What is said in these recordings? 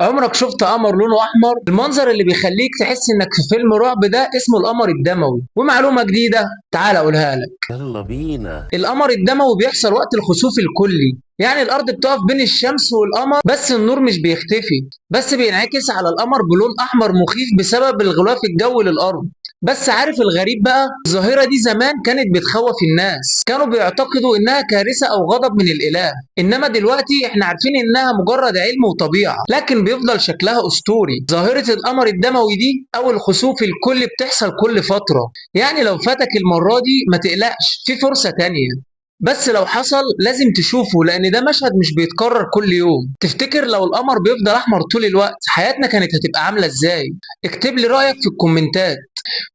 عمرك شفت قمر لونه احمر؟ المنظر اللي بيخليك تحس انك في فيلم رعب ده اسمه القمر الدموي. ومعلومة جديدة تعال اقولها لك. يلا بينا. القمر الدموي بيحصل وقت الخسوف الكلي، يعني الارض بتقف بين الشمس والقمر بس النور مش بيختفي، بس بينعكس على القمر بلون احمر مخيف بسبب الغلاف الجوي للارض. بس عارف الغريب بقى؟ الظاهرة دي زمان كانت بتخوف الناس، كانوا بيعتقدوا انها كارثة او غضب من الاله، انما دلوقتي احنا عارفين انها مجرد علم وطبيعة، لكن بيفضل شكلها اسطوري. ظاهرة القمر الدموي دي او الخسوف الكلي بتحصل كل فترة، يعني لو فاتك المرة دي ما تقلقش، في فرصة تانية. بس لو حصل لازم تشوفه، لان ده مشهد مش بيتكرر كل يوم. تفتكر لو القمر بيفضل احمر طول الوقت حياتنا كانت هتبقى عاملة ازاي؟ اكتب لي رأيك في الكومنتات.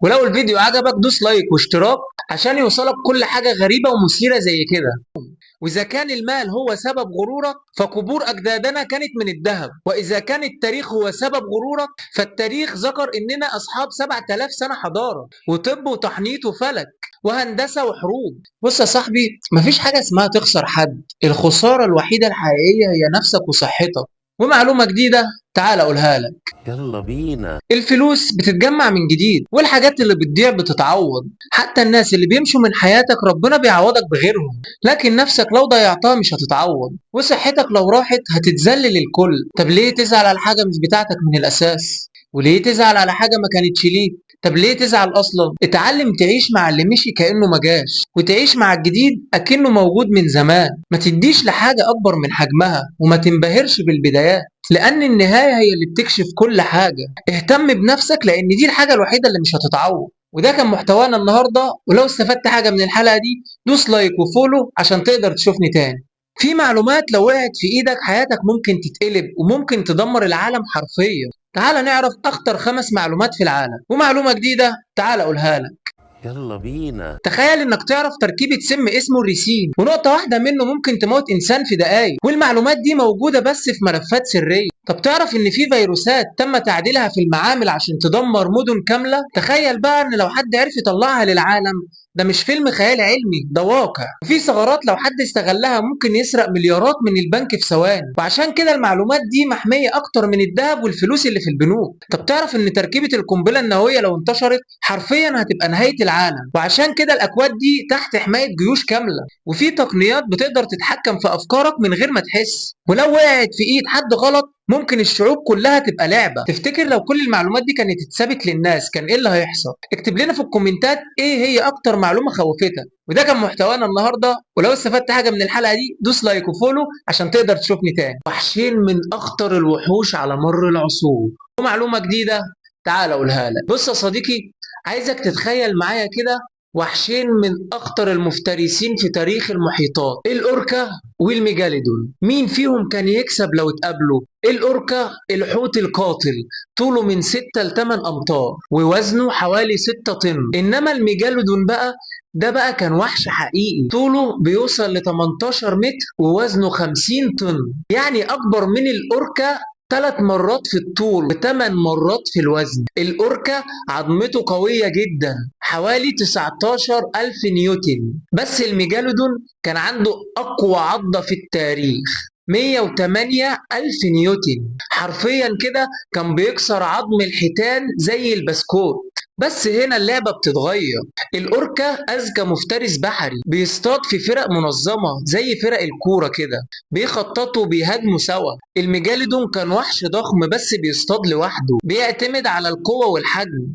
ولو الفيديو عجبك دوس لايك واشتراك عشان يوصلك كل حاجة غريبة ومثيرة زي كده. وإذا كان المال هو سبب غرورك فقبور أجدادنا كانت من الذهب، وإذا كان التاريخ هو سبب غرورك فالتاريخ ذكر إننا أصحاب 7000 سنة حضارة وطب وتحنيط وفلك وهندسة وحروب. بص يا صاحبي، مفيش حاجة اسمها تخسر حد، الخسارة الوحيدة الحقيقية هي نفسك وصحتك. ومعلومة جديدة تعال أقولها لك. يلا بينا. الفلوس بتتجمع من جديد، والحاجات اللي بتضيع بتتعوض. حتى الناس اللي بيمشوا من حياتك ربنا بيعوضك بغيرهم، لكن نفسك لو ضيعتها مش هتتعوض، وصحتك لو راحت هتتذلل الكل. طب ليه تزعل على حاجة مش بتاعتك من الأساس؟ وليه تزعل على حاجة ما كانتش ليك؟ طب ليه تزعل أصلا؟ اتعلم تعيش مع اللي مشي كأنه ما جاش، وتعيش مع الجديد أكنه موجود من زمان. ما تديش لحاجة أكبر من حجمها، وما تنبهرش بالبدايات، لأن النهاية هي اللي بتكشف كل حاجة. اهتم بنفسك لان دي الحاجه الوحيده اللي مش هتتعوض. وده كان محتوانا النهارده، ولو استفدت حاجه من الحلقه دي دوس لايك وفولو عشان تقدر تشوفني تاني. في معلومات لو وقعت في ايدك حياتك ممكن تتقلب وممكن تدمر العالم حرفيا. تعال نعرف اخطر 5 معلومات في العالم، ومعلومه جديده تعال اقولها لك. يلا بينا. تخيل انك تعرف تركيبة سم اسمه الريسين، ونقطة واحدة منه ممكن تموت انسان في دقايق، والمعلومات دي موجودة بس في ملفات سرية. طب تعرف ان في فيروسات تم تعديلها في المعامل عشان تدمر مدن كاملة؟ تخيل بقى ان لو حد عرف يطلعها للعالم، ده مش فيلم خيال علمي، ده واقع. وفي ثغرات لو حد استغلها ممكن يسرق مليارات من البنك في ثواني، وعشان كده المعلومات دي محمية اكتر من الذهب والفلوس اللي في البنوك. طب تعرف ان تركيبة القنبلة النووية لو انتشرت حرفيا هتبقى نهاية العالم، وعشان كده الاكواد دي تحت حماية جيوش كاملة، وفي تقنيات بتقدر تتحكم في افكارك من غير ما تحس، ولو وقعت في ايد حد غلط ممكن الشعوب كلها تبقى لعبة. تفتكر لو كل المعلومات دي كانت اتثبت للناس كان ايه اللي هيحصل؟ اكتب لنا في الكومنتات ايه هي اكتر معلومة خوفتك. وده كان محتوانا النهاردة، ولو استفدت حاجة من الحلقة دي دوس لايك وفولو عشان تقدر تشوفني تاني. وحشين من اخطر الوحوش على مر العصور، ومعلومة جديدة تعال اقولها لك. بص يا صديقي، عايزك تتخيل معايا كده وحشين من اخطر المفترسين في تاريخ المحيطات، الاوركا والميجاليدون. مين فيهم كان يكسب لو اتقابلوا؟ الاوركا الحوت القاتل، طوله من 6 ل 8 امتار ووزنه حوالي 6 طن. انما الميجالودون بقى، ده بقى كان وحش حقيقي، طوله بيوصل ل 18 متر ووزنه 50 طن، يعني اكبر من الاوركا 3 مرات في الطول و8 مرات في الوزن. الأوركا عظمته قوية جدا، حوالي 19 ألف نيوتن، بس الميجالودون كان عنده أقوى عضة في التاريخ، 108 ألف نيوتن. حرفيا كده كان بيكسر عظم الحيتان زي البسكوت. بس هنا اللعبة بتتغير. الأوركا أذكى مفترس بحري، بيصطاد في فرق منظمة زي فرق الكورة كده، بيخططوا وبيهاجموا سوا. الميجالودون كان وحش ضخم بس بيصطاد لوحده، بيعتمد على القوة والحجم،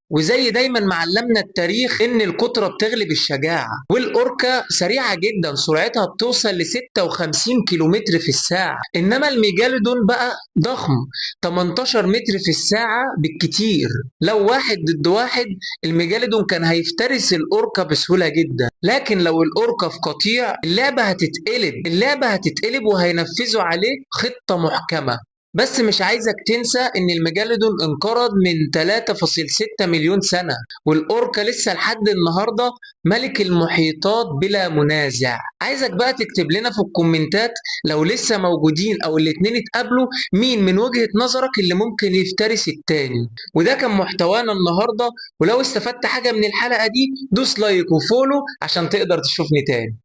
وزي دايما معلمنا التاريخ ان الكترة بتغلب الشجاعة. والاوركا سريعة جدا، سرعتها بتوصل ل 56 كيلومتر في الساعة، انما الميجالودون بقى ضخم، 18 متر في الساعة بالكتير. لو واحد ضد واحد الميجالودون كان هيفترس الاوركا بسهولة جدا، لكن لو الاوركا في قطيع اللعبة هتتقلب وهينفذوا عليه خطة محكمة. بس مش عايزك تنسى ان الميجالودون انقرض من 3.6 مليون سنة، والاوركا لسه لحد النهاردة ملك المحيطات بلا منازع. عايزك بقى تكتب لنا في الكومنتات لو لسه موجودين او الاتنين اتقابلوا، مين من وجهة نظرك اللي ممكن يفترس التاني. وده كان محتوانا النهاردة، ولو استفدت حاجة من الحلقة دي دوس لايك وفولو عشان تقدر تشوفني تاني.